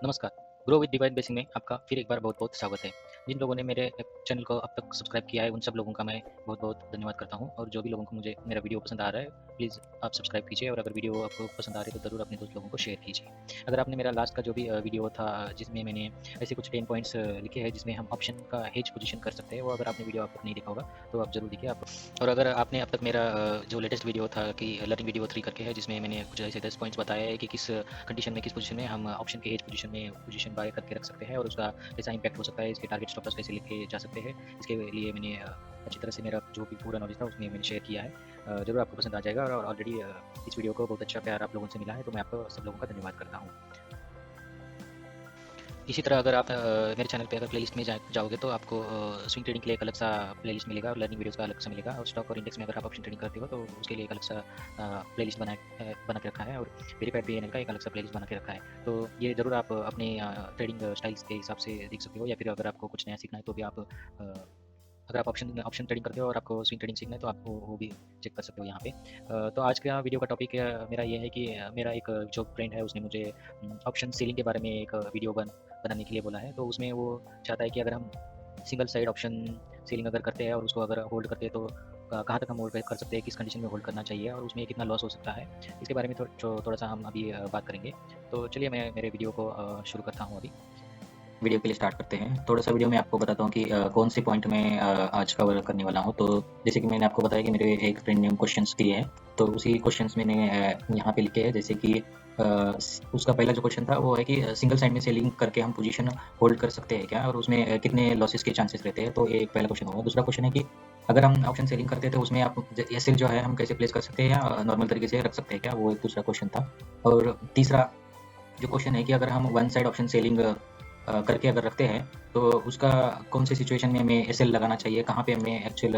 नमस्कार। Grow with divine basin में आपका फिर एक बार बहुत-बहुत स्वागत है। जिन लोगों ने मेरे चैनल को अब तक सब्सक्राइब किया है, उन सब लोगों का मैं बहुत-बहुत धन्यवाद करता हूँ और जो भी लोगों को मुझे मेरा वीडियो पसंद आ रहा है, प्लीज़ आप सब्सक्राइब कीजिए और अगर वीडियो आपको पसंद आ रही है, तो ज़रूर अपने दोस्त लोगों को शेयर कीजिए। अगर आपने मेरा लास्ट का जो भी वीडियो था, जिसमें मैंने ऐसे कुछ 10 पॉइंट्स लिखे हैं, जिसमें हम ऑप्शन का हेज पोज़ीशन कर सकते हैं, वो अगर आपने वीडियो अब तक नहीं देखा होगा, तो आप ज़रूर देखिए। आप और अगर आपने अब तक मेरा जो लेटेस्ट वीडियो था कि लर्निंग वीडियो 3 करके है, जिसमें मैंने कुछ ऐसे 10 पॉइंट्स बताए हैं कि किस कंडीशन में, किस पोजीशन में हम ऑप्शन के एज पोजीशन में पोजीशन बाय करके रख सकते हैं और उसका कैसा इम्पैक्ट हो सकता है, इसके टारगेट स्टॉप लॉस कैसे लेके जा सकते हैं। इसके लिए मैंने अच्छी तरह से मेरा जो भी पूरा नॉलेज था उसमें मैंने शेयर किया है। ज़रूर आपको पसंद आ जाएगा और ऑलरेडी इस वीडियो को बहुत अच्छा प्यार आप लोगों से मिला है, तो मैं आपको सब लोगों का धन्यवाद करता हूँ। इसी तरह अगर आप मेरे चैनल पे अगर प्लेलिस्ट में जाओगे तो आपको स्विंग ट्रेडिंग के लिए एक अलग सा प्लेलिस्ट मिलेगा और लर्निंग वीडियोस का अलग सा मिलेगा और स्टॉक और इंडेक्स में अगर आप ऑप्शन ट्रेडिंग करते हो तो उसके लिए एक अलग सा प्लेलिस्ट बना के रखा है और वेरीफाइड बीएनएल का एक अलग सा प्लेलिस्ट बना के रखा है। तो ये ज़रूर आप अपने ट्रेडिंग स्टाइल्स के हिसाब से देख सकते हो या फिर अगर आपको कुछ नया सीखना है तो भी आप अगर आप ऑप्शन ऑप्शन ट्रेडिंग करते हो और आपको स्विंग ट्रेडिंग सीखना है तो आपको वो भी चेक कर सकते हो यहाँ पे। तो आज का वीडियो का टॉपिक मेरा ये है कि मेरा एक जो फ्रेंड है उसने मुझे ऑप्शन सेलिंग के बारे में एक वीडियो बनाने के लिए बोला है। तो उसमें वो चाहता है कि अगर हम सिंगल साइड ऑप्शन सेलिंग अगर करते हैं और उसको अगर होल्ड करते हैं तो कहाँ तक हम होल्ड कर सकते हैं, किस कंडीशन में होल्ड करना चाहिए और उसमें कितना लॉस हो सकता है, इसके बारे में थोड़ा सा हम अभी बात करेंगे। तो चलिए मैं मेरे वीडियो को शुरू करता हूँ अभी। वीडियो के लिए स्टार्ट करते हैं। थोड़ा-सा वीडियो में आपको बताता हूँ कि कौन से पॉइंट मैं आज कवर करने वाला हूँ। तो जैसे कि मैंने आपको बताया कि मेरे एक फ्रेंड ने क्वेश्चंस दिए हैं, तो उसी क्वेश्चंस मैंने यहाँ पे लिखे हैं। जैसे कि उसका पहला जो क्वेश्चन था वो है कि सिंगल साइड में सेलिंग करके हम पोजीशन होल्ड कर सकते हैं क्या? और उसमें कितने लॉसेस के चांसेस रहते हैं? तो ये एक पहला क्वेश्चन होगा। दूसरा क्वेश्चन है कि अगर हम ऑप्शन सेलिंग करते हैं तो उसमें आप एसएल जो है हम कैसे प्लेस कर सकते हैं या नॉर्मल तरीके से रख सकते हैं क्या? वो एक दूसरा क्वेश्चन था। और तीसरा जो क्वेश्चन है कि अगर हम वन साइड ऑप्शन सेलिंग करके अगर रखते हैं तो उसका कौन से सिचुएशन में हमें एसएल लगाना चाहिए, कहाँ पे हमें एक्चुअल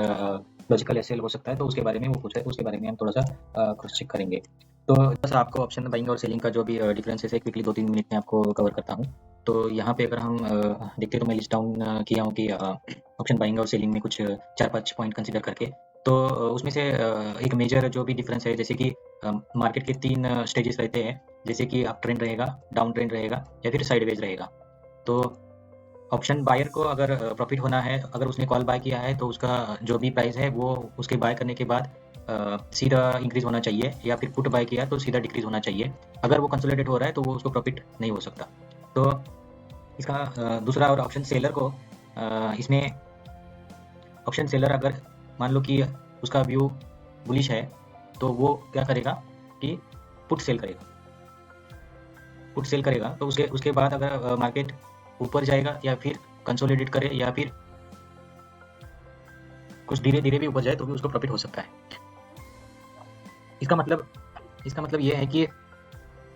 लॉजिकल एसएल हो सकता है, तो उसके बारे में वो पूछा है, तो उसके बारे में हम थोड़ा सा क्रॉस चेक करेंगे। तो बस आपको ऑप्शन बाइंग और सेलिंग का जो भी डिफरेंसेस है क्विकली 2-3 मिनट में आपको कवर करता हूँ। तो यहाँ पे अगर हम देखते हैं तो मैं लिस्ट डाउन किया हूँ कि ऑप्शन बाइंग और सेलिंग में कुछ 4-5 पॉइंट कंसीडर करके। तो उसमें से एक मेजर जो भी डिफरेंस है, जैसे कि मार्केट के 3 स्टेजेस रहते हैं, जैसे कि अप ट्रेंड रहेगा, डाउन ट्रेंड रहेगा या फिर साइडवेज रहेगा। तो ऑप्शन बायर को अगर प्रॉफिट होना है, अगर उसने कॉल बाय किया है तो उसका जो भी प्राइस है वो उसके बाय करने के बाद सीधा इंक्रीज होना चाहिए, या फिर पुट बाय किया तो सीधा डिक्रीज होना चाहिए। अगर वो कंसोलिडेट हो रहा है तो वो उसको प्रॉफिट नहीं हो सकता। तो इसका दूसरा, और ऑप्शन सेलर को इसमें ऑप्शन सेलर अगर मान लो कि उसका व्यू बुलिश है तो वो क्या करेगा कि पुट सेल करेगा। पुट सेल करेगा तो उसके उसके बाद अगर मार्केट ऊपर जाएगा या फिर कंसोलिडेट करे या फिर कुछ धीरे-धीरे भी ऊपर जाए तो भी उसको प्रॉफिट हो सकता है। इसका मतलब ये है कि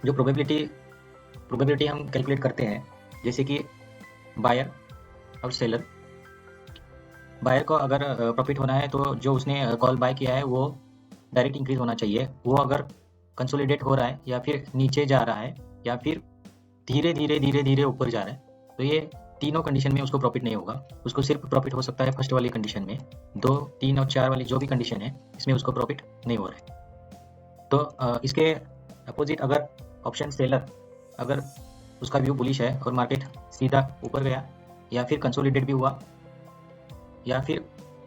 जो प्रोबेबिलिटी हम कैलकुलेट करते हैं, जैसे कि बायर और सेलर। बायर को अगर प्रॉफिट होना है तो जो उसने कॉल बाय किया है वो डायरेक्ट इंक्रीज होना चाहिए। वो अगर कंसोलिडेट हो रहा है या फिर नीचे जा रहा है या फिर धीरे-धीरे ऊपर जा रहा है, तो ये तीनों कंडीशन में उसको प्रॉफिट नहीं होगा। उसको सिर्फ प्रॉफिट हो सकता है फर्स्ट वाली कंडीशन में। 2, 3 और 4 वाली जो भी कंडीशन है, इसमें उसको प्रॉफिट नहीं हो रहा है। तो इसके अपोजिट अगर ऑप्शन सेलर, अगर उसका व्यू बुलिश है और मार्केट सीधा ऊपर गया या फिर कंसोलिडेट भी हुआ या फिर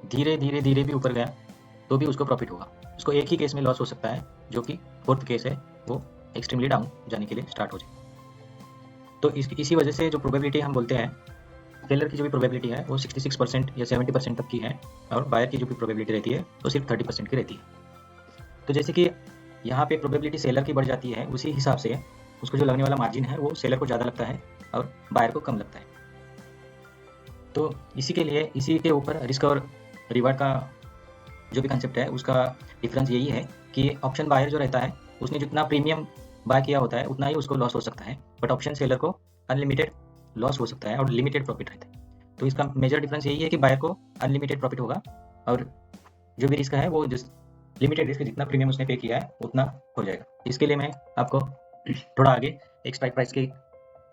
धीरे भी ऊपर गया, तो भी उसको प्रॉफिट होगा। उसको एक ही केस में लॉस हो सकता है, जो कि फोर्थ केस है, वो एक्सट्रीमली डाउन जाने के लिए स्टार्ट हो जाए। तो इसी वजह से जो प्रोबेबिलिटी हम बोलते हैं, सेलर की जो भी प्रोबेबिलिटी है वो 66% या 70% तक की है और बायर की जो भी प्रोबेबिलिटी रहती है वो सिर्फ 30% की रहती है। तो जैसे कि यहाँ पे प्रोबेबिलिटी सेलर की बढ़ जाती है, उसी हिसाब से उसको जो लगने वाला मार्जिन है वो सेलर को ज़्यादा लगता है और बायर को कम लगता है। तो इसी के लिए, इसी के ऊपर रिस्क और रिवार्ड का जो भी कंसेप्ट है उसका डिफरेंस यही है कि ऑप्शन बायर जो रहता है उसने जितना प्रीमियम बाय किया होता है उतना ही उसको लॉस हो सकता है, बट ऑप्शन सेलर को अनलिमिटेड लॉस हो सकता है और लिमिटेड प्रॉफिट रहता है। तो इसका मेजर डिफरेंस यही है कि बायर को अनलिमिटेड प्रॉफिट होगा और जो भी रिस्क है वो जिस लिमिटेड रिस्क, जितना प्रीमियम उसने पे किया है उतना हो जाएगा। इसके लिए मैं आपको थोड़ा आगे एक स्ट्राइक प्राइस की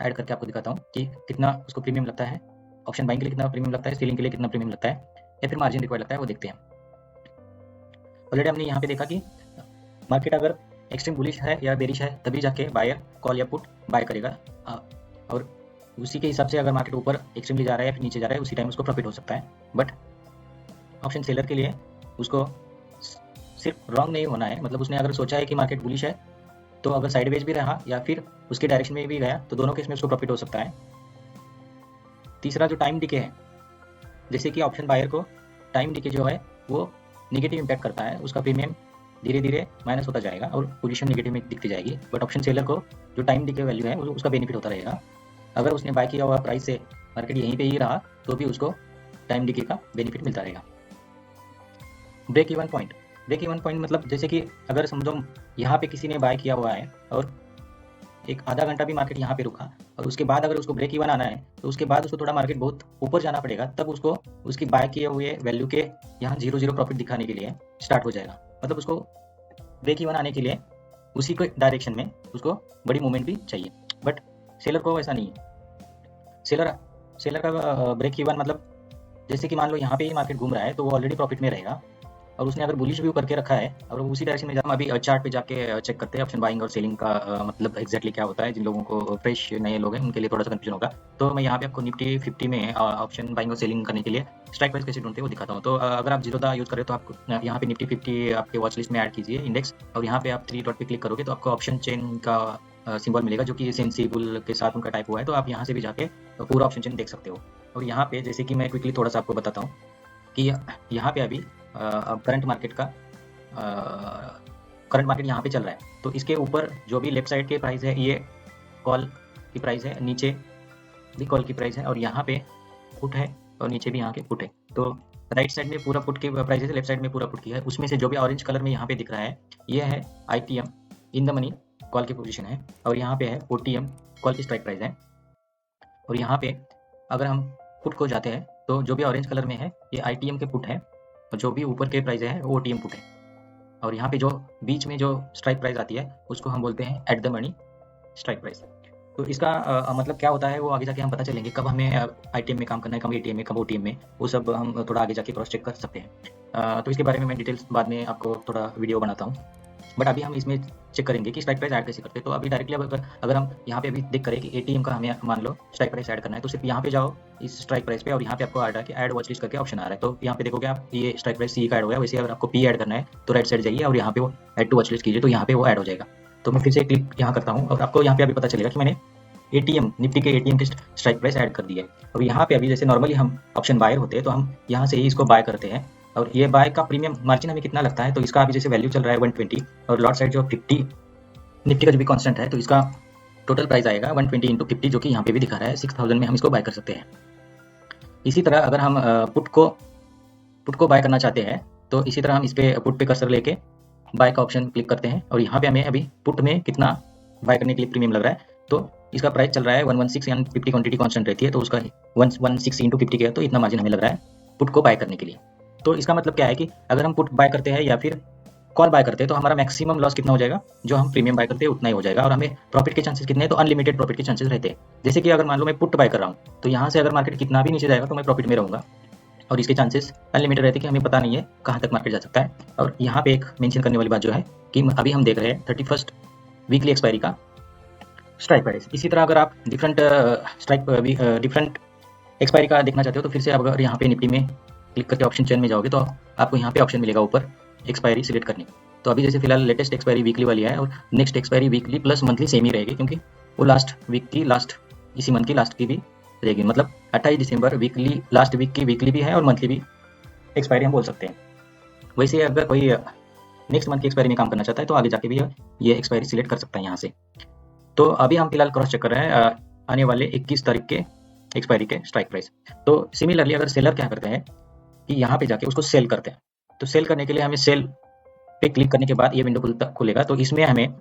ऐड करके आपको दिखाता हूँ कि कितना उसको प्रीमियम लगता है, ऑप्शन बाइंग के लिए कितना प्रीमियम लगता है, सेलिंग के लिए कितना प्रीमियम लगता है या फिर मार्जिन रिक्वायर्ड लगता है, वो देखते हैं। ऑलरेडी हमने यहाँ पे देखा कि मार्केट अगर एक्सट्रीम बुलिश है या बेरिश है तभी जाके बायर कॉल या पुट बाय करेगा। और उसी के हिसाब से अगर मार्केट ऊपर एक्सट्रीमली जा रहा है या फिर नीचे जा रहा है, उसी टाइम उसको प्रॉफिट हो सकता है। बट ऑप्शन सेलर के लिए उसको सिर्फ रॉन्ग नहीं होना है, मतलब उसने अगर सोचा है कि मार्केट बुलिश है तो अगर साइडवेज भी रहा या फिर उसके डायरेक्शन में भी गया तो दोनों केस में उसको प्रॉफिट हो सकता है। तीसरा जो टाइम डिके है, जैसे कि ऑप्शन बायर को टाइम डिके जो है वो नेगेटिव इम्पैक्ट करता है, उसका प्रीमियम धीरे धीरे माइनस होता जाएगा और पोजीशन नेगेटिव में दिखती जाएगी। बट ऑप्शन सेलर को जो टाइम डिके वैल्यू है उसका बेनिफिट होता रहेगा। अगर उसने बाय किया हुआ प्राइस से मार्केट यहीं पे ही रहा तो भी उसको टाइम डिके का बेनिफिट मिलता रहेगा। ब्रेक इवन पॉइंट मतलब जैसे कि अगर समझो यहाँ पे किसी ने बाय किया हुआ है और एक आधा घंटा भी मार्केट यहाँ पे रुका और उसके बाद अगर उसको ब्रेक इवन आना है तो उसके बाद उसको थोड़ा मार्केट बहुत ऊपर जाना पड़ेगा, तब उसको उसकी बाय किए हुए वैल्यू के यहाँ 0 प्रॉफिट दिखाने के लिए स्टार्ट हो जाएगा। मतलब उसको ब्रेक इवन आने के लिए उसी के डायरेक्शन में उसको बड़ी मूवमेंट भी चाहिए। बट सेलर को ऐसा नहीं है। सेलर का ब्रेक इवन मतलब जैसे कि मान लो यहाँ पे ही मार्केट घूम रहा है तो वो ऑलरेडी प्रॉफिट में रहेगा और उसने अगर बुलिश व्यू करके रखा है और उसी डायरेक्शन में हम अभी चार्ट पे जाके चेक करते हैं ऑप्शन बाइंग और सेलिंग का मतलब एग्जैक्टली क्या होता है। जिन लोगों को फ्रेश नए लोग हैं उनके लिए थोड़ा सा कंफ्यूजन होगा, तो मैं यहाँ पे आपको निफ्टी 50 में ऑप्शन बाइंग और सेलिंग करने के लिए स्ट्राइक प्राइस कैसे ढूंढते हैं वो दिखाता हूँ। तो अगर आप जीरोधा यूज करें तो आपको यहाँ पे निफ्टी 50 आपके वॉच लिस्ट में ऐड कीजिए इंडेक्स, और यहाँ पे आप 3 डॉट पे क्लिक करोगे तो आपको ऑप्शन चेन का सिंबल मिलेगा जो कि सेंसिबल के साथ उनका टाइप हुआ है। तो आप यहाँ से भी जाके पूरा ऑप्शन चेन देख सकते हो। और यहाँ पे जैसे कि मैं क्विकली थोड़ा सा आपको बताता हूँ कि यहाँ पे अभी करंट मार्केट यहाँ पे चल रहा है, तो इसके ऊपर जो भी लेफ्ट साइड के प्राइस है ये कॉल की प्राइस है, नीचे भी कॉल की प्राइस है और यहाँ पे पुट है और नीचे भी यहाँ के पुट है। तो राइट साइड में पूरा पुट की प्राइस है, लेफ्ट साइड में पूरा पुट की है। उसमें से जो भी ऑरेंज कलर में यहाँ पे दिख रहा है ये है ITM in the money call की पोजीशन है और यहाँ पे है OTM कॉल की स्ट्राइक प्राइस है। और यहाँ पे अगर हम पुट को जाते हैं तो जो भी ऑरेंज कलर में है ये ITM के पुट है और जो भी ऊपर के प्राइस है वो OTM पुट है। और यहाँ पे जो बीच में जो स्ट्राइक प्राइस आती है उसको हम बोलते हैं at the money strike price. तो इसका मतलब क्या होता है वो आगे जाके हम पता चलेंगे, कब हमें ITM में काम करना है, कब ATM में, कब OTM में, वो सब हम थोड़ा आगे जाके क्रॉस चेक कर सकते हैं। तो इसके बारे में मैं डिटेल्स बाद में आपको थोड़ा वीडियो बनाता हूँ। बट अभी हम इसमें चेक करेंगे कि स्ट्राइक प्राइस ऐड कैसे करते हैं। तो अभी डायरेक्टली अगर हम यहाँ पे अभी देख करें कि ATM का हमें मान लो स्ट्राइक प्राइस ऐड करना है तो सिर्फ यहाँ पे जाओ इस स्ट्राइक प्राइस पे और यहाँ पे आपको आ रहा है कि ऐड वॉच लिस्ट करके ऑप्शन आ रहा है। तो यहाँ पे देखोगे आप ये स्ट्राइक प्राइस C का ऐड हो गया। वैसे अगर आपको P ऐड करना है तो राइट साइड जाइए और यहाँ पे वो ऐड टू वॉच लिस्ट कीजिए तो यहाँ पे वो ऐड हो जाएगा। तो मैं फिर से क्लिक यहाँ करता हूँ और आपको यहाँ पे अभी पता चलेगा कि मैंने निफ्टी के ATM के स्ट्राइक प्राइस ऐड कर दिया है। और यहाँ पे अभी जैसे नॉर्मली हम ऑप्शन बायर होते हैं तो हम यहाँ से ही इसको बाय करते हैं और ये बाय का प्रीमियम मार्जिन हमें कितना लगता है, तो इसका अभी जैसे वैल्यू चल रहा है 120 और लॉट साइड जो 50 निफ्टी का जो भी कांस्टेंट है तो इसका टोटल प्राइस आएगा 120 इंटू 50 जो कि यहाँ पे भी दिखा रहा है 6000 में हम इसको बाय कर सकते हैं। इसी तरह अगर हम पुट को बाय करना चाहते हैं तो इसी तरह हम इस पे पुट पे कर्सर लेके बाय का ऑप्शन क्लिक करते हैं और यहाँ पे हमें अभी पुट में कितना बाय करने के लिए प्रीमियम लग रहा है तो इसका प्राइस चल रहा है 116 यानी 50 क्वांटिटी कांस्टेंट रहती है तो उसका 116 इंटू 50 किया तो इतना मार्जिन हमें लग रहा है पुट को बाय करने के लिए। तो इसका मतलब क्या है कि अगर हम पुट बाय करते हैं या फिर कॉल बाय करते हैं तो हमारा मैक्सिमम लॉस कितना हो जाएगा, जो हम प्रीमियम बाय करते हैं उतना ही हो जाएगा और हमें प्रॉफिट के चांसेस कितने हैं, तो अनलिमिटेड प्रॉफिट के चांसेस रहते हैं। जैसे कि अगर मान लो मैं पुट बाय कर रहा हूँ तो यहाँ से अगर मार्केट कितना भी नीचे जाएगा तो मैं प्रॉफिट में रहूँगा और इसके चांसेस अनलिमिटेड रहते हैं कि हमें पता नहीं है कहाँ तक मार्केट जा सकता है। और यहाँ पे एक मेंशन करने वाली बात जो है कि अभी हम देख रहे हैं 31st वीकली एक्सपायरी का स्ट्राइक प्राइस। इसी तरह अगर आप डिफरेंट एक्सपायरी का देखना चाहते हो तो फिर से आप अगर यहाँ पे निफ्टी में क्लिक करके ऑप्शन चेन में जाओगे तो आपको यहाँ पे ऑप्शन मिलेगा ऊपर एक्सपायरी सिलेक्ट करने का। तो अभी जैसे फिलहाल लेटेस्ट एक्सपायरी वीकली वाली है और next expiry weekly plus monthly same ही रहेगी क्योंकि वो इसी मंथ की लास्ट की भी रहेगी। मतलब 28 दिसंबर वीकली लास्ट वीक की वीकली भी है और मंथली भी एक्सपायरी हम बोल सकते हैं। वैसे अगर कोई नेक्स्ट मंथ की एक्सपायरी में काम करना चाहता है तो आगे जाके भी ये एक्सपायरी सिलेक्ट कर सकता है यहाँ से। तो अभी हम फिलहाल क्रॉस चेक कर रहे हैं आने वाले 21 तारीख के एक्सपायरी के स्ट्राइक प्राइस। तो सिमिलरली अगर सेलर क्या करते हैं कि यहाँ पे जाके उसको सेल करते हैं, तो सेल करने के लिए हमें सेल पे क्लिक करने के बाद ये विंडो खुलेगा। तो इसमें हमें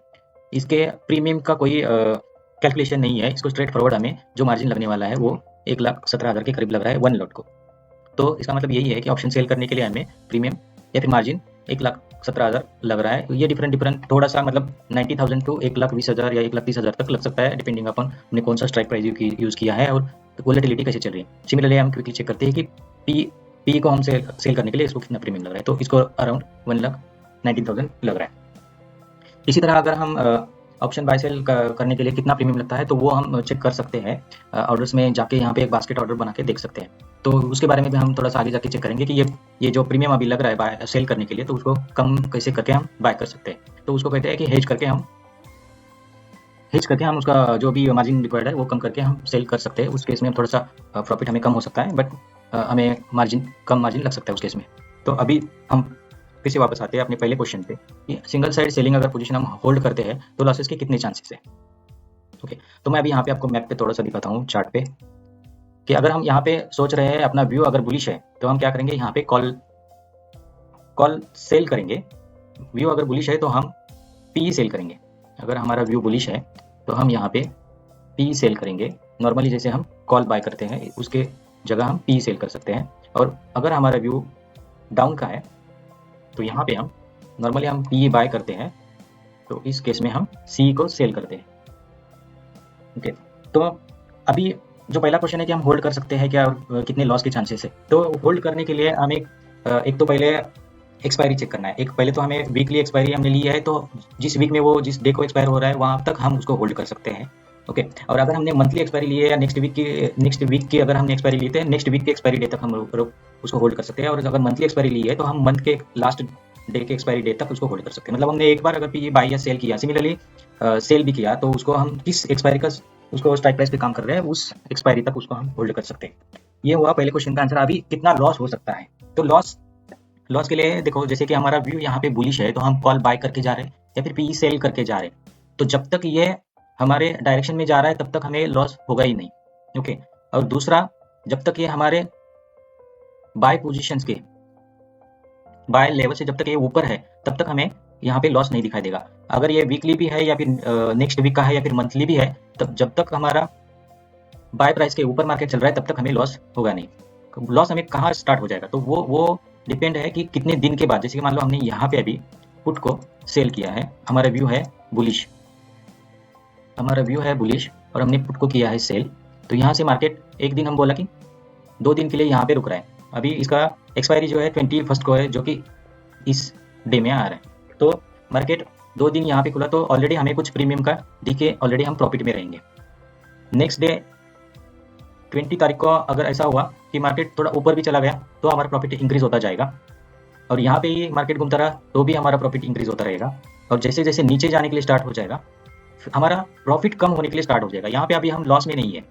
इसके प्रीमियम का कोई कैलकुलेशन नहीं है, इसको स्ट्रेट फॉरवर्ड हमें जो मार्जिन लगने वाला है वो 1,17,000 के करीब लग रहा है 1 लॉट को। तो इसका मतलब यही है कि ऑप्शन सेल करने के लिए हमें प्रीमियम या फिर मार्जिन 1,17,000 लग रहा है। ये डिफरेंट थोड़ा सा मतलब 90,000 टू 1,20,000 या 1,30,000 तक लग सकता है डिपेंडिंग अपन हमने कौन सा स्ट्राइक प्राइस यूज़ किया है और वोलेटिलिटी कैसे चल रही है। सिमिलरली हम क्विकली चेक करते हैं कि पी को हम सेल करने के लिए इसको कितना प्रीमियम लग रहा है, तो इसको अराउंड 1,19,000 लग रहा है। इसी तरह अगर हम ऑप्शन बाय सेल करने के लिए कितना प्रीमियम लगता है, तो वो हम चेक कर सकते हैं। ऑर्डर्स में जाके यहाँ पे एक बास्केट ऑर्डर बना के देख सकते हैं। तो उसके बारे में भी हम थोड़ा सा आगे जाके चेक करेंगे कि ये जो प्रीमियम अभी लग रहा है बाय सेल करने के लिए, तो उसको कम कैसे करके हम बाय कर सकते हैं। तो उसको कहते हैं कि हेज करके हम उसका जो भी मार्जिन रिक्वायर्ड है वो कम करके हम सेल कर सकते हैं। उस केस में हम थोड़ा सा प्रॉफिट हमें कम हो सकता है, बट हमें कम मार्जिन लग सकता है उस केस में। तो अभी हम फिर से वापस आते हैं अपने पहले क्वेश्चन पे कि सिंगल साइड सेलिंग अगर पोजीशन हम होल्ड करते हैं तो लॉसेस के कितने चांसेस है। ओके, तो मैं अभी यहाँ पे आपको मैप पे थोड़ा सा दिखाता हूँ चार्ट पे, कि अगर हम यहाँ पे सोच रहे हैं अपना व्यू अगर बुलिश है तो हम क्या करेंगे, यहाँ पे कॉल सेल करेंगे। व्यू अगर बुलिश है तो हम पी सेल करेंगे। अगर हमारा व्यू बुलिश है तो हम यहाँ पे पी सेल करेंगे। नॉर्मली जैसे हम कॉल बाय करते हैं उसके जगह हम पी सेल कर सकते हैं। और अगर हमारा व्यू डाउन का है तो यहाँ पे हम नॉर्मली हम पी बाय करते हैं, तो इस केस में हम सी को सेल करते हैं। ओके, तो अभी जो पहला क्वेश्चन है कि हम होल्ड कर सकते हैं क्या, कितने लॉस के चांसेस है। तो होल्ड करने के लिए हमें एक तो पहले एक्सपायरी चेक करना है। एक पहले तो हमें वीकली एक्सपायरी हमने ली है, तो जिस वीक में वो जिस डे को एक्सपायर हो रहा है वहाँ तक हम उसको होल्ड कर सकते हैं। ओके, और अगर हमने मंथली एक्सपायरी ली है या नेक्स्ट वीक की अगर हमने एक्सपायरी ली है, नेक्स्ट वीक की एक्सपायरी डे तक हम उसको होल्ड कर सकते हैं। और अगर मंथली एक्सपायरी ली है तो हम मंथ के लास्ट डे के एक्सपायरी डे तक उसको होल्ड कर सकते हैं। मतलब हमने एक बार अगर पी बाई या सेल किया, सिमिलरली सेल भी किया, तो उसको हम किस एक्सपायरी का उसको स्ट्राइक प्राइस पे काम कर रहे हैं उस एक्सपायरी तक उसको हम होल्ड कर सकते हैं। ये हुआ पहले क्वेश्चन का आंसर। अभी कितना लॉस हो सकता है, तो लॉस के लिए देखो, जैसे कि हमारा व्यू यहाँ पे बुलिश है तो हम कॉल बाय करके जा रहे हैं या फिर पी सेल करके जा रहे हैं, तो जब तक ये हमारे डायरेक्शन में जा रहा है तब तक हमें लॉस होगा ही नहीं। ओके, और दूसरा, जब तक ये हमारे बाय पोजीशंस के बाय लेवल से जब तक ये ऊपर है तब तक हमें यहाँ पे लॉस नहीं दिखाई देगा। अगर ये वीकली भी है या फिर नेक्स्ट वीक का है या फिर मंथली भी है, तब जब तक हमारा बाय प्राइस के ऊपर मार्केट चल रहा है तब तक हमें लॉस होगा नहीं। लॉस हमें कहाँ स्टार्ट हो जाएगा, तो वो डिपेंड है कि कितने दिन के बाद। जैसे कि मान लो हमने यहाँ पे अभी पुट को सेल किया है, हमारा व्यू है बुलिश, और हमने पुट को किया है सेल, तो यहाँ से मार्केट एक दिन हम बोला कि 2 दिन के लिए यहाँ पे रुक रहा है। अभी इसका एक्सपायरी जो है 21 को है, जो कि इस डे में आ रहा है। तो मार्केट 2 दिन यहाँ पे खुला तो ऑलरेडी हमें कुछ प्रीमियम का दिखे, ऑलरेडी हम प्रॉफिट में रहेंगे। नेक्स्ट डे 20 तारीख को अगर ऐसा हुआ कि मार्केट थोड़ा ऊपर भी चला गया तो हमारा प्रॉफिट इंक्रीज होता जाएगा, और यहाँ पे ही मार्केट घूमता रहा तो भी हमारा प्रॉफिट इंक्रीज होता रहेगा। और जैसे जैसे नीचे जाने के लिए स्टार्ट हो जाएगा, हमारा प्रॉफिट कम होने के लिए स्टार्ट हो जाएगा। यहाँ पे अभी हम लॉस में नहीं है,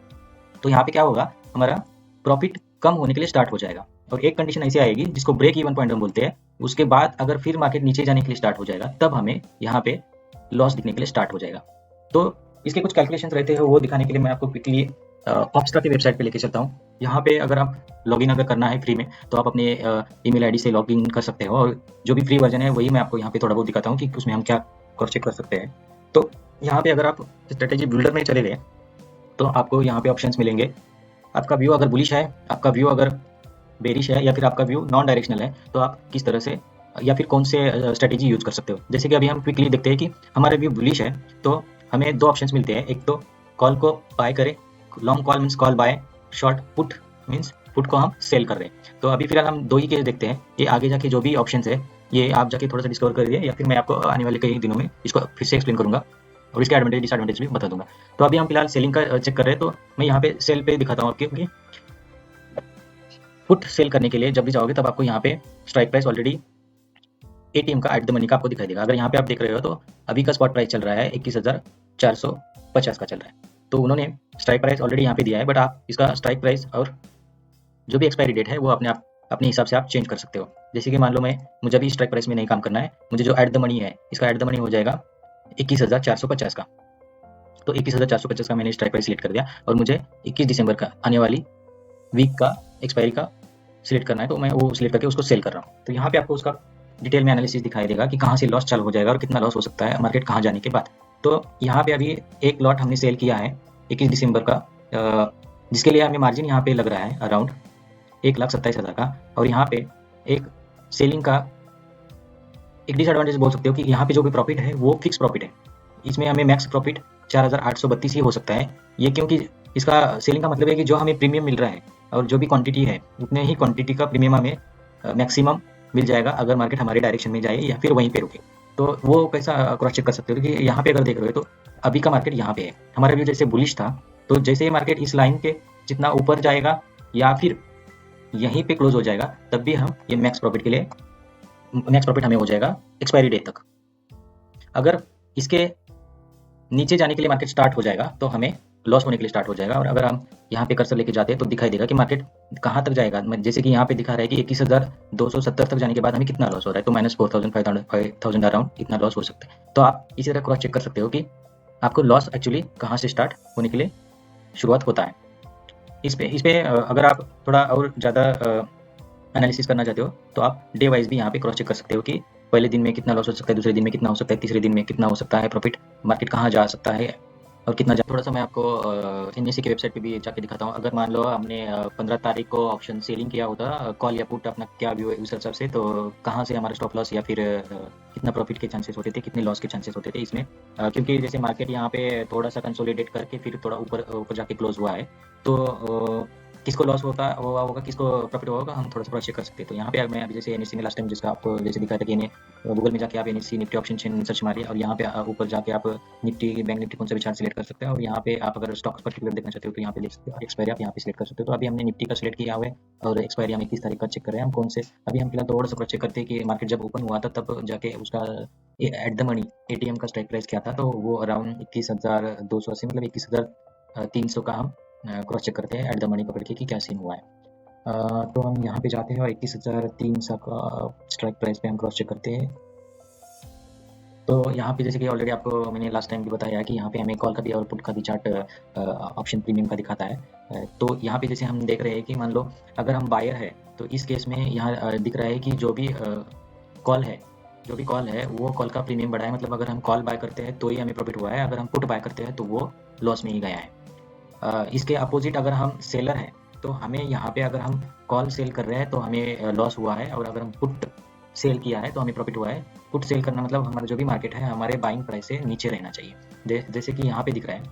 तो यहाँ पे क्या होगा, हमारा प्रॉफिट कम होने के लिए स्टार्ट हो जाएगा। और एक कंडीशन ऐसी आएगी जिसको ब्रेक इवन पॉइंट हम बोलते हैं, उसके बाद अगर फिर मार्केट नीचे जाने के लिए स्टार्ट हो जाएगा तब हमें यहाँ पे लॉस दिखने के लिए स्टार्ट हो जाएगा। तो इसके कुछ कैलकुलेशन रहते हैं, वो दिखाने के लिए मैं आपको क्विकली ऑप्स्ट्रा की वेबसाइट पे लेके चलता हूँ। यहाँ पे अगर आप लॉगिन अगर करना है फ्री में तो आप अपने ईमेल आईडी से लॉगिन कर सकते हो, और जो भी फ्री वर्जन है वही मैं आपको यहाँ पे थोड़ा बहुत दिखाता हूँ कि उसमें हम क्या क्रॉस चेक कर सकते हैं। तो यहाँ पे अगर आप स्ट्रेटेजी बिल्डर में चले गए तो आपको यहाँ पे ऑप्शंस मिलेंगे। आपका व्यू अगर बुलिश है, आपका व्यू अगर बेरिश है, या फिर आपका व्यू नॉन डायरेक्शनल है, तो आप किस तरह से या फिर कौन से स्ट्रेटेजी यूज कर सकते हो। जैसे कि अभी हम क्विकली देखते हैं कि हमारा व्यू बुलिश है तो हमें 2 ऑप्शंस मिलते हैं। एक तो कॉल को बाय करें, long call means call buy, short put means put को हम सेल कर रहे हैं। तो अभी फिलहाल हम 2 ही केस देखते हैं। ये आगे जाके जो भी ऑप्शंस है ये आप जाके थोड़ा सा डिस्कवर करिए, या फिर मैं आपको आने वाले कई दिनों में इसको फिर से एक्सप्लेन करूंगा और इसके एडवांटेज डिसएडवांटेज भी बता दूंगा। तो अभी हम फिलहाल सेलिंग का चेक कर रहे हैं, तो मैं यहाँ पे सेल पे दिखाता हूँ, क्योंकि पुट सेल करने के लिए जब भी जाओगे तब आपको यहाँ पे स्ट्राइक प्राइस ऑलरेडी एटीएम का एट द मनी का आपको दिखाई देगा। अगर यहाँ पे आप देख रहे हो तो अभी का स्पॉट प्राइस चल रहा है 21,450 का चल रहा है, तो उन्होंने स्ट्राइक प्राइस ऑलरेडी यहाँ पे दिया है, बट आप इसका स्ट्राइक प्राइस और जो भी एक्सपायरी डेट है वो अपने हिसाब से आप चेंज कर सकते हो। जैसे कि मान लो मुझे अभी स्ट्राइक प्राइस में नहीं काम करना है, मुझे जो एट द मनी है इसका एट द मनी हो जाएगा 21,450 का। तो 21,450 का मैंने स्ट्राइक प्राइस सिलेक्ट कर दिया, और मुझे 21 दिसंबर का आने वाली वीक का एक्सपायरी का सिलेक्ट करना है, तो मैं वो सिलेक्ट करके उसको सेल कर रहा हूँ। तो यहाँ पे आपको उसका डिटेल में एनालिसिस दिखाई देगा कि कहाँ से लॉस चालू हो जाएगा और कितना लॉस हो सकता है मार्केट कहाँ जाने के बाद। तो यहाँ पे अभी एक लॉट हमने सेल किया है 21 दिसंबर का, जिसके लिए हमें मार्जिन यहाँ पे लग रहा है अराउंड 1,27,000 का। और यहाँ पे एक सेलिंग का एक डिसएडवांटेज बोल सकते हो कि यहाँ पे जो भी प्रॉफिट है वो फिक्स प्रॉफिट है, इसमें हमें मैक्स प्रॉफिट 4,832 ही हो सकता है। ये क्योंकि इसका सेलिंग का मतलब है कि जो हमें प्रीमियम मिल रहा है और जो भी क्वांटिटी है उतने ही क्वांटिटी का प्रीमियम हमें मैक्सिमम मिल जाएगा अगर मार्केट हमारे डायरेक्शन में जाए या फिर वहीं पे रुके। तो वो कैसा क्रॉस चेक कर सकते हो कि यहाँ पे अगर देख रहे हो तो अभी का मार्केट यहाँ पे है, हमारा व्यू जैसे बुलिश था, तो जैसे ये मार्केट इस लाइन के जितना ऊपर जाएगा या फिर यहीं पे क्लोज हो जाएगा, तब भी हम ये मैक्स प्रॉफिट के लिए, मैक्स प्रॉफिट हमें हो जाएगा एक्सपायरी डेट तक। अगर इसके नीचे जाने के लिए मार्केट स्टार्ट हो जाएगा तो हमें लॉस होने के लिए स्टार्ट हो जाएगा। और अगर हम यहाँ पे कर्सर लेके जाते हैं तो दिखाई देगा कि मार्केट कहाँ तक जाएगा। जैसे कि यहाँ पे दिखा रहा है कि 21,270 तक जाने के बाद हमें कितना लॉस हो रहा है, तो -4,500 अराउंड इतना लॉस हो सकता है। तो आप इसी तरह क्रॉस चेक कर सकते हो कि आपको लॉस एक्चुअली कहाँ से स्टार्ट होने के लिए शुरुआत होता है। इस पे अगर आप थोड़ा और ज़्यादा एनालिसिस करना चाहते हो तो आप डे वाइज भी यहाँ पे क्रॉस चेक कर सकते हो कि पहले दिन में कितना लॉस हो सकता है, दूसरे दिन में कितना हो सकता है, तीसरे दिन में कितना हो सकता है प्रॉफिट, मार्केट कहाँ जा सकता है और कितना जा। थोड़ा सा मैं आपको NSE की वेबसाइट पे भी जाके दिखाता हूँ। अगर मान लो हमने 15 तारीख को ऑप्शन सेलिंग किया होता कॉल या पुट, अपना क्या व्यू है उस हिसाब से, तो कहाँ से हमारा स्टॉप लॉस या फिर कितना प्रॉफिट के चांसेस होते थे, कितने लॉस के चांसेस होते थे इसमें। क्योंकि जैसे मार्केट यहाँ पे थोड़ा सा कंसोलिडेट करके फिर थोड़ा ऊपर जाके क्लोज हुआ है, तो किसको लॉस हुआ होगा, किसको प्रॉफिट हुआ होगा, हम थोड़ा सा क्रॉस चेक कर सकते हैं। तो यहाँ पे मैं अभी जैसे NSE में लास्ट टाइम जिसका आपको जैसे दिखाया था कि गूगल में जाके आप NSE Nifty option chain search मारिए और यहाँ पे ऊपर जाके आप निफ्टी, बैंक निफ्टी कौन सा भी चार्ट सिलेक्ट कर सकते हैं। और यहाँ पे आप अगर स्टॉक्स पर्टिकुलर देखना चाहते हो तो यहाँ पे देख सकते हो, और एक्सपायरी आप यहाँ पे सिलेक्ट कर सकते हो। तो अभी हमने निफ्टी का सिलेक्ट किया हुआ है और एक्सपायरी हम 21 तारीख का चेक कर रहे हैं हम कौन से। अभी हम फिलहाल थोड़ा सा क्रॉस चेक करते हैं कि मार्केट जब ओपन हुआ था तब जाके उसका एट द मनी ATM का स्ट्राइक प्राइस क्या था, तो वो अराउंड 21,280 मतलब 21,300 का हम क्रॉस चेक करते हैं एट द मनी पकड़ के कि क्या सीन हुआ है। तो हम यहाँ पे जाते हैं और 21,300 का स्ट्राइक प्राइस पे हम क्रॉस चेक करते हैं। तो यहाँ पे जैसे कि ऑलरेडी आपको मैंने लास्ट टाइम भी बताया कि यहाँ पे हमें कॉल का भी और पुट का भी चार्ट ऑप्शन प्रीमियम का दिखाता है। तो यहाँ पे जैसे हम देख रहे हैं कि मान लो अगर हम बायर है तो इस केस में यहाँ दिख रहा है कि जो भी कॉल है वो कॉल का प्रीमियम बढ़ा है, मतलब अगर हम कॉल बाय करते हैं तो ही हमें प्रॉफिट हुआ है, अगर हम पुट बाय करते हैं तो वो लॉस में ही गया है। इसके अपोजिट अगर हम सेलर हैं तो हमें यहाँ पे अगर हम कॉल सेल कर रहे हैं तो हमें लॉस हुआ है, और अगर हम पुट सेल किया है तो हमें प्रॉफिट हुआ है। पुट सेल करना मतलब हमारा जो भी मार्केट है हमारे बाइंग प्राइस से नीचे रहना चाहिए। जैसे कि यहाँ पे दिख रहा है,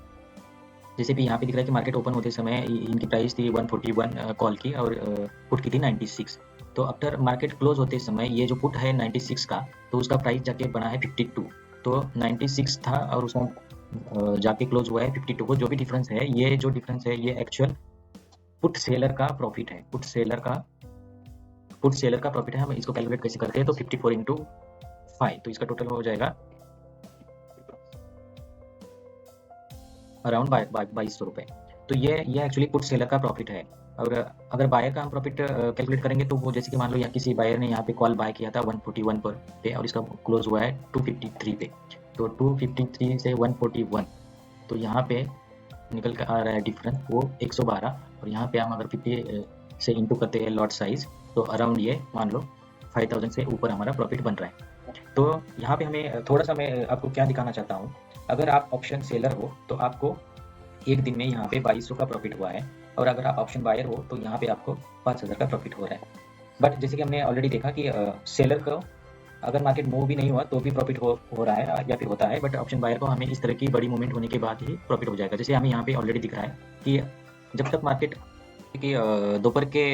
कि मार्केट ओपन होते समय इनकी प्राइस थी 141 कॉल की और पुट की थी 96। तो आफ्टर मार्केट क्लोज होते समय ये जो पुट है 96 का, तो उसका प्राइस जाके बना है 52। तो 96 था और उसमें जाके क्लोज हुआ है 52 को। जो भी डिफरेंस है, ये जो डिफरेंस है ये एक्चुअल पुट सेलर का प्रॉफिट है। पुट सेलर का प्रॉफिट है। हम इसको कैलकुलेट कैसे करते हैं, तो 54 इंटू 5, तो इसका टोटल हो जाएगा अराउंड 2200 रुपये। तो ये एक्चुअली पुट सेलर का प्रॉफिट है। और अगर बायर का हम प्रॉफिट कैलकुलेट करेंगे तो वो जैसे कि मान लो यहाँ किसी बायर ने यहाँ पे कॉल बाय किया था 141 पर पे और इसका क्लोज हुआ है 253 पे, तो 253 से 141, तो यहाँ पे निकल कर आ रहा है डिफरेंस वो 112। और यहाँ पे हम अगर 50 से इंटू करते हैं लॉट साइज, तो अराउंड ये मान लो 5000 से ऊपर हमारा प्रॉफिट बन रहा है। तो यहाँ पे हमें थोड़ा सा मैं आपको क्या दिखाना चाहता हूँ, अगर आप ऑप्शन सेलर हो तो आपको एक दिन में यहाँ पे 2200 का प्रॉफिट हुआ है, और अगर आप ऑप्शन बायर हो तो यहाँ पे आपको 5000 का प्रॉफिट हो रहा है। बट जैसे कि हमने ऑलरेडी देखा कि सेलर को अगर मार्केट मूव भी नहीं हुआ तो भी प्रॉफिट हो रहा है या फिर होता है, बट ऑप्शन बायर को हमें इस तरह की बड़ी मूवमेंट होने के बाद ही प्रॉफिट हो जाएगा। जैसे हमें यहाँ पे ऑलरेडी दिख रहा है कि जब तक मार्केट कि दोपहर के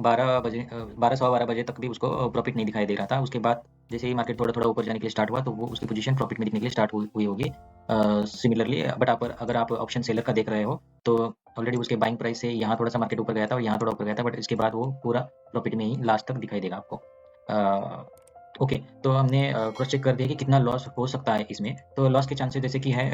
12 बजे तक भी उसको प्रॉफिट नहीं दिखाई दे रहा था। उसके बाद जैसे ही मार्केट थोड़ा थोड़ा ऊपर जाने के लिए स्टार्ट हुआ तो वो उसकी पोजीशन प्रॉफिट में दिखने के लिए स्टार्ट हुई होगी सिमिलरली। बट अगर आप ऑप्शन सेलर का देख रहे हो तो ऑलरेडी उसके बाइंग प्राइस से यहाँ थोड़ा सा मार्केट ऊपर गया था और यहाँ थोड़ा ऊपर गया था, बट इसके बाद वो पूरा प्रॉफिट में ही लास्ट तक दिखाई देगा आपको। ओके, तो हमने क्रॉस चेक कर दिया कि कितना लॉस हो सकता है इसमें। तो लॉस के चांसेस जैसे कि है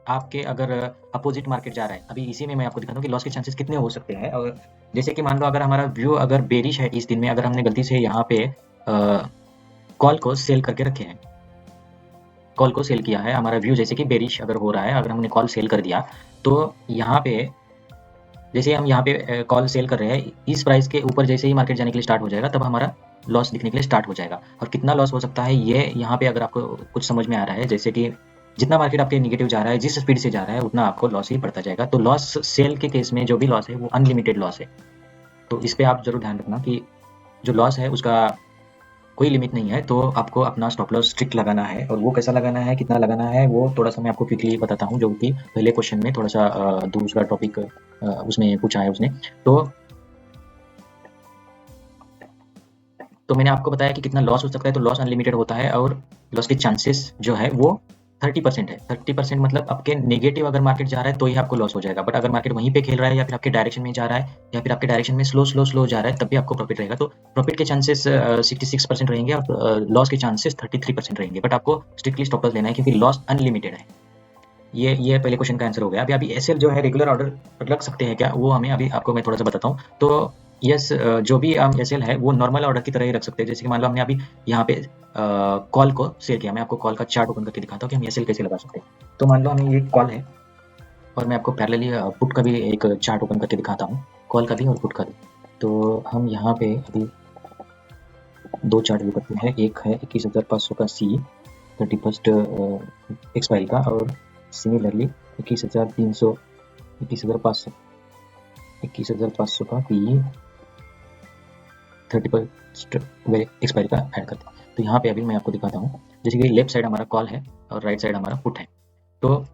आपके अगर अपोजिट मार्केट जा रहा है, अभी इसी में मैं आपको दिखाता हूँ कि लॉस के चांसेस कितने हो सकते हैं। और जैसे कि मान लो अगर हमारा व्यू अगर बेरिश है इस दिन में, अगर हमने गलती से यहाँ पे कॉल को सेल करके रखे हैं, कॉल को सेल किया है, हमारा व्यू जैसे कि बेरिश अगर हो रहा है, अगर हमने कॉल सेल कर दिया तो यहाँ पे जैसे हम यहाँ पे कॉल सेल कर रहे हैं, इस प्राइस के ऊपर जैसे ही मार्केट जाने के लिए स्टार्ट हो जाएगा तब हमारा लॉस दिखने के लिए स्टार्ट हो जाएगा। और कितना लॉस हो सकता है ये यहाँ पे अगर आपको कुछ समझ में आ रहा है, जैसे कि जितना मार्केट आपके निगेटिव जा रहा है, जिस स्पीड से जा रहा है, उतना आपको लॉस ही पड़ता जाएगा। तो लॉस सेल के केस में जो भी लॉस है वो अनलिमिटेड लॉस है। तो इस पे आप जरूर ध्यान रखना कि जो लॉस है उसका कोई लिमिट नहीं है। तो आपको अपना स्टॉप लॉस स्ट्रिक्ट लगाना है, और वो कैसा लगाना है, कितना लगाना है, वो थोड़ा सा मैं आपको क्विकली बताता हूँ, जो कि पहले क्वेश्चन में थोड़ा सा दूसरा टॉपिक उसमें पूछा है उसने। तो तो मैंने आपको बताया कि कितना लॉस हो सकता है, तो लॉस अनलिमिटेड होता है और लॉस के चांसेस जो है वो 30% है। 30% मतलब आपके नेगेटिव अगर मार्केट जा रहा है तो ही आपको लॉस हो जाएगा, बट अगर मार्केट वहीं पे खेल रहा है या फिर आपके डायरेक्शन में जा रहा है या फिर आपके डायरेक्शन में स्लो जा रहा है, तब भी आपको प्रॉफिट रहेगा। तो प्रॉफिट के चांसेस 66% रहेंगे और लॉस के चांसेस 33% रहेंगे, बट आपको स्ट्रिक्टली स्टॉप लॉस लेना है क्योंकि लॉस अनलिमिटेड है। ये पहले क्वेश्चन का आंसर हो गया। अभी एसएल जो है रेगुलर ऑर्डर रख सकते हैं क्या, वो हमें अभी आपको मैं थोड़ा सा बताता हूँ। तो यस, जो भी हम एसएल है वो नॉर्मल ऑर्डर की तरह ही रख सकते हैं। जैसे कि मान लो हमने अभी यहाँ पे कॉल को सेल किया, मैं आपको कॉल का चार्ट ओपन करके दिखाता हूँ कि हम एसएल कैसे लगा सकते हैं। तो मान लो हमें ये कॉल है और मैं आपको पैरेलली पुट का भी एक चार्ट ओपन करके दिखाता हूँ, कॉल का भी और पुट का भी। तो हम यहाँ पे अभी दो चार्ट व्यू करते हैं। एक है 21,500 का सी 31st एक्सपायरी का, और सिमिलरली 21,500 का पी 31st एक्सपायरी का ऐड करते हैं। तो यहाँ पे अभी मैं आपको दिखाता हूँ, जैसे कि लेफ्ट साइड हमारा कॉल है और राइट साइड हमारा पुट है। तो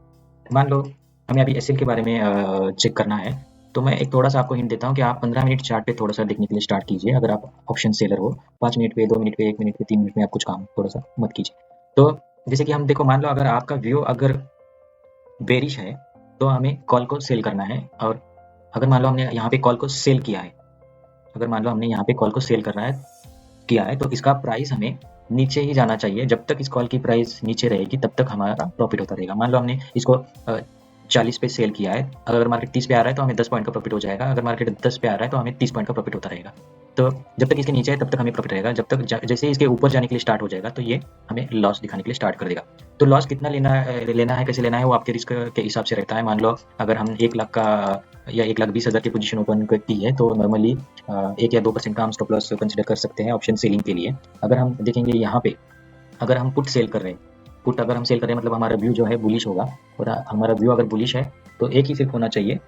मान लो हमें अभी एसएल के बारे में चेक करना है, तो मैं एक थोड़ा सा आपको हिंट देता हूँ कि आप 15 मिनट चार्ट पे थोड़ा सा देखने के लिए स्टार्ट कीजिए। अगर आप ऑप्शन सेलर हो, 5 मिनट पे, 2 मिनट पे, 1 मिनट पे, 3 मिनट में आप कुछ काम थोड़ा सा मत कीजिए। तो जैसे कि हम देखो, मान लो अगर आपका व्यू अगर बेरिश है तो हमें कॉल को सेल करना है, और अगर मान लो हमने यहाँ पे कॉल को सेल किया है, अगर मान लो हमने यहाँ पे कॉल को सेल करना है किया है, तो इसका प्राइस हमें नीचे ही जाना चाहिए। जब तक इस कॉल की प्राइस नीचे रहेगी तब तक हमारा प्रॉफिट होता रहेगा। मान लो हमने इसको 40 पे सेल किया है, अगर मार्केट 30 पे आ रहा है तो हमें 10 पॉइंट का प्रॉफिट हो जाएगा। अगर मार्केट 10 पे आ रहा है तो हमें 30 पॉइंट का प्रॉफिट होता रहेगा। तो जब तक इसके नीचे है तब तक हमें प्रॉफिट रहेगा, जब तक जैसे ही इसके ऊपर जाने के लिए स्टार्ट हो जाएगा तो ये हमें लॉस दिखाने के लिए स्टार्ट कर देगा। तो लॉस कितना लेना है, कैसे लेना है, वो आपके रिस्क के हिसाब से रहता है। मान लो अगर हम 1 लाख का या 1,20,000 की पोजीशन ओपन की है, तो नॉर्मली 1 या 2% का हम स्टॉप लॉस कंसिडर कर सकते हैं ऑप्शन सेलिंग के लिए। अगर हम देखेंगे यहाँ पे, अगर हम पुट सेल कर रहे हैं, पुट अगर हम सेल कर रहे हैं मतलब हमारा व्यू जो है बुलिश होगा, और हमारा व्यू अगर बुलिश है तो एक ही सिर्फ होना चाहिए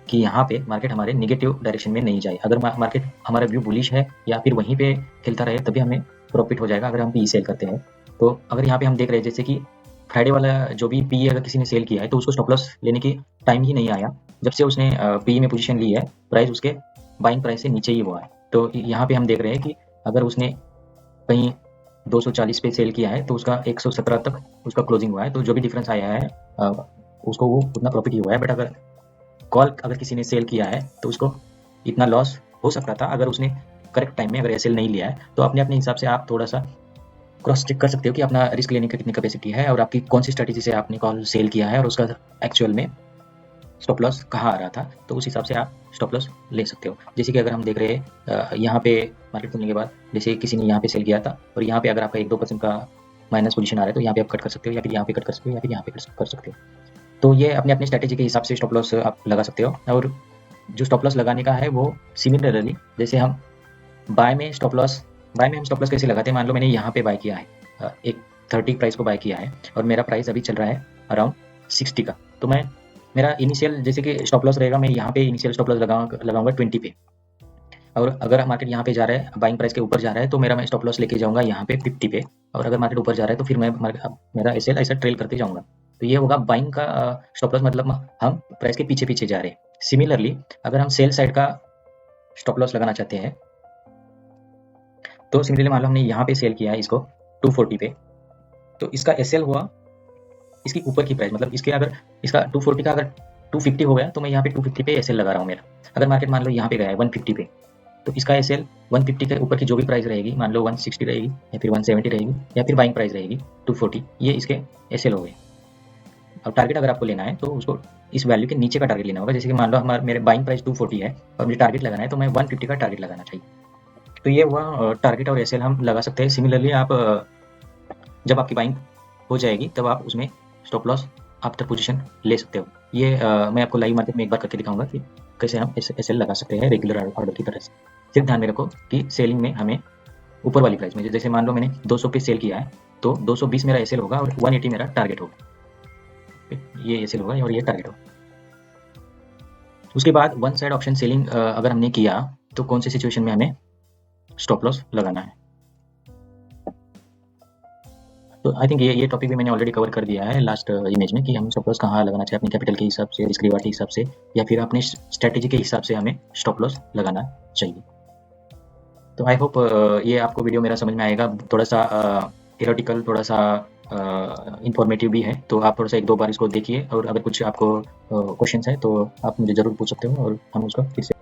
कि यहाँ पे मार्केट हमारे नेगेटिव डायरेक्शन में नहीं जाए। अगर मार्केट हमारा व्यू बुलिश है या फिर वहीं पे खेलता रहे तभी हमें प्रॉफिट हो जाएगा अगर हम पी सेल करते हैं। तो अगर यहाँ पे हम देख रहे हैं जैसे कि फ्राइडे वाला जो भी पी अगर किसी ने सेल किया है तो उसको स्टॉप लॉस लेने की टाइम ही नहीं आया। जब से उसने पी में पोजीशन ली है, प्राइस उसके बाइंग प्राइस से नीचे ही हुआ है। तो यहाँ पे हम देख रहे हैं कि अगर उसने कहीं 240 पे सेल किया है तो उसका 117 तक उसका क्लोजिंग हुआ है, तो जो भी डिफरेंस आया है उसको वो उतना प्रॉफिट ही हुआ है। बट अगर कॉल अगर किसी ने सेल किया है तो उसको इतना लॉस हो सकता था अगर उसने करेक्ट टाइम में अगर एसएल नहीं लिया है। तो अपने अपने हिसाब से आप थोड़ा सा क्रॉस चेक कर सकते हो कि अपना रिस्क लेने की कितनी कैपेसिटी है और आपकी कौन सी स्ट्रेटेजी से आपने कॉल सेल किया है और उसका एक्चुअल में स्टॉप लॉस कहाँ आ रहा था, तो उस हिसाब से आप स्टॉप लॉस ले सकते हो। जैसे कि अगर हम देख रहे हैं यहाँ पे मार्केट खुलने के बाद जैसे किसी ने यहाँ पे सेल किया था और यहाँ पे अगर आपका 1-2% का माइनस पोजीशन आ रहा है तो यहाँ पे आप कट कर सकते हो, या फिर यहाँ पे कट कर सकते हो, या फिर यहाँ पे कर सकते हो। तो ये अपने अपने स्ट्रेटेजी के हिसाब से स्टॉप लॉस आप लगा सकते हो। और जो स्टॉप लॉस लगाने का है वो सिमिलरली जैसे हम बाय में हम स्टॉप लॉस कैसे लगाते हैं। मान लो मैंने यहाँ पे बाय किया है, एक 30 प्राइस को बाय किया है और मेरा प्राइस अभी चल रहा है अराउंड 60 का, तो मैं मेरा इनिशियल जैसे कि स्टॉप लॉस रहेगा, मैं यहाँ पे इनिशियल स्टॉप लॉस लगाऊंगा 20 पे, और अगर मार्केट यहाँ पे जा रहा है, बाइंग प्राइस के ऊपर जा रहा है, तो मैं स्टॉप लॉस लेके जाऊंगा यहाँ पे 50 पे, और अगर मार्केट ऊपर जा रहा है तो फिर मेरा ऐसा ट्रेल करते जाऊंगा। तो ये होगा बाइंग का स्टॉप लॉस, मतलब हम प्राइस के पीछे पीछे जा रहे हैं। सिमिलरली अगर हम सेल साइड का स्टॉप लॉस लगाना चाहते हैं तो सिमिलरली मान लो हमने यहाँ पे सेल किया है इसको 240 पे, तो इसका एसएल हुआ इसकी ऊपर की प्राइस, मतलब इसके अगर इसका 240 का अगर 250 हो गया तो मैं यहाँ पे 250 पे एसएल लगा रहा हूँ मेरा। अगर मार्केट मान लो यहाँ पे गया है 150 पे, तो इसका एसएल 150 के ऊपर की जो भी प्राइस रहेगी, मान लो 160 रहेगी या फिर 170 रहेगी या फिर बाइंग प्राइस रहेगी 240, ये इसके एसएल हो गए। अब टारगेट अगर आपको लेना है तो उसको इस वैल्यू के नीचे का टारगेट लेना होगा। जैसे कि मान लो मेरे बाइंग प्राइस 240 है और मुझे टारगेट लगाना है तो मैं 150 का टारगेट लगाना चाहिए। तो ये हुआ टारगेट और एसएल हम लगा सकते हैं। सिमिलरली आप जब आपकी बाइंग हो जाएगी तब आप उसमें स्टॉप लॉस आफ्टर पोजीशन ले सकते हो। ये मैं आपको लाइव मार्केट में एक बार करके दिखाऊंगा कि कैसे हम एसएल लगा सकते हैं रेगुलर ऑर्डर की तरह से। सिर्फ ध्यान में रखो कि सेलिंग में हमें ऊपर वाली प्राइस में, जैसे मान लो मैंने 200 पे सेल किया है तो 220 मेरा एसएल होगा और 180 मेरा टारगेट होगा। ये एसएल होगा और ये टारगेट होगा। उसके बाद वन साइड ऑप्शन सेलिंग अगर हमने किया तो कौन सी सिचुएशन में हमें स्टॉप लॉस लगाना है। तो आई थिंक ये टॉपिक भी मैंने ऑलरेडी कवर कर दिया है लास्ट इमेज में कि हम स्टॉप लॉस कहाँ लगाना चाहिए, अपने कैपिटल के हिसाब से, रिस्क रिवार्ड के हिसाब से, या फिर अपने स्ट्रेटेजी के हिसाब से हमें स्टॉप लॉस लगाना चाहिए। तो आई होप ये आपको वीडियो मेरा समझ में आएगा। थोड़ा सा थियोरेटिकल, थोड़ा सा इंफॉर्मेटिव भी है, तो आप थोड़ा सा एक दो बार इसको देखिए, और अगर कुछ आपको क्वेश्चंस है तो आप मुझे ज़रूर पूछ सकते हो और हम उसका फिर से